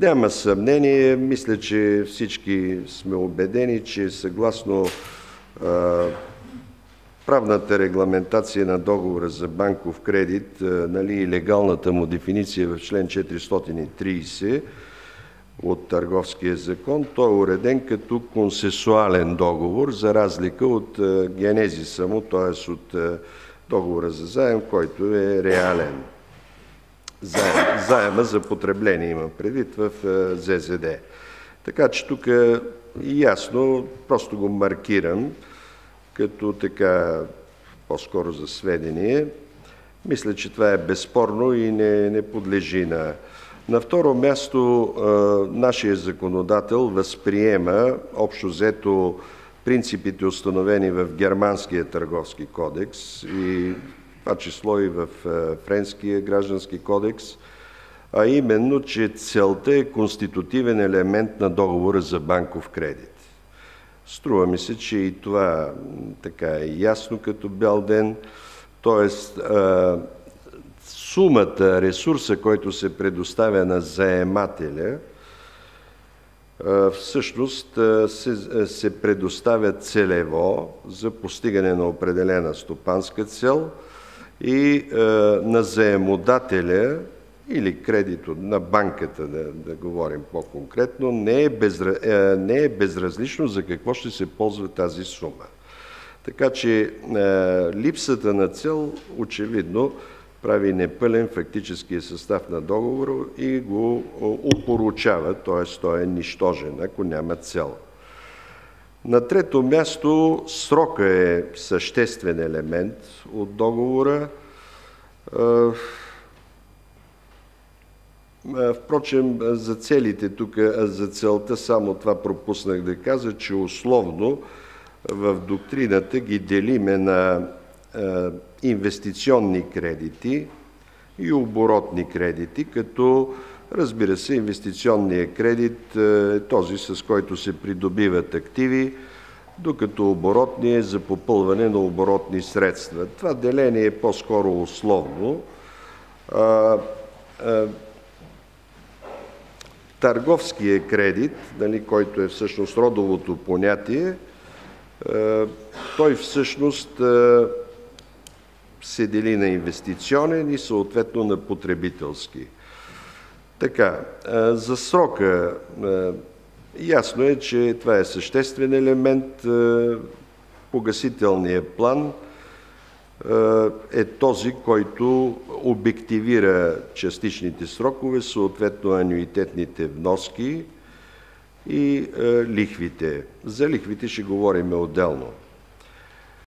Няма съмнение, мисля, че всички сме убедени, че съгласно правната регламентация на договора за банков кредит, и легалната му дефиниция в член 430 от Търговския закон, той е уреден като консесуален договор, за разлика от генезиса му, т.е. от договора за заем, който е реален. Заема за потребление има предвид в ЗЗД. Така че тук ясно, просто го маркирам, като така по-скоро за сведение. Мисля, че това е безспорно и не подлежи на второ място. Нашия законодател възприема общо взето принципите, установени в Германския търговски кодекс и това число и в Френския граждански кодекс, а именно, че целта е конститутивен елемент на договора за банков кредит. Струва ми се, че и това така е ясно като бял ден, т.е. сумата, ресурса, който се предоставя на заемателя, всъщност се предоставя целево за постигане на определена стопанска цел и на заемодателя или кредито на банката, да говорим по-конкретно, не е безразлично за какво ще се ползва тази сума. Така че липсата на цел очевидно прави непълен фактическия състав на договора и го опорочава, т.е. той е нищожен, ако няма цел. На трето място, срока е съществен елемент от договора. Впрочем, за целите тук, за целта само това пропуснах да кажа, че условно в доктрината ги делиме на инвестиционни кредити и оборотни кредити, като, разбира се, инвестиционният кредит е този, с който се придобиват активи, докато оборотният е за попълване на оборотни средства. Това деление е по-скоро условно. Търговският кредит, който е всъщност родовото понятие, той всъщност се дели на инвестиционен и съответно на потребителски. Така, за срока ясно е, че това е съществен елемент. Погасителният план е този, който обективира частичните срокове, съответно анюитетните вноски и лихвите. За лихвите ще говорим отделно.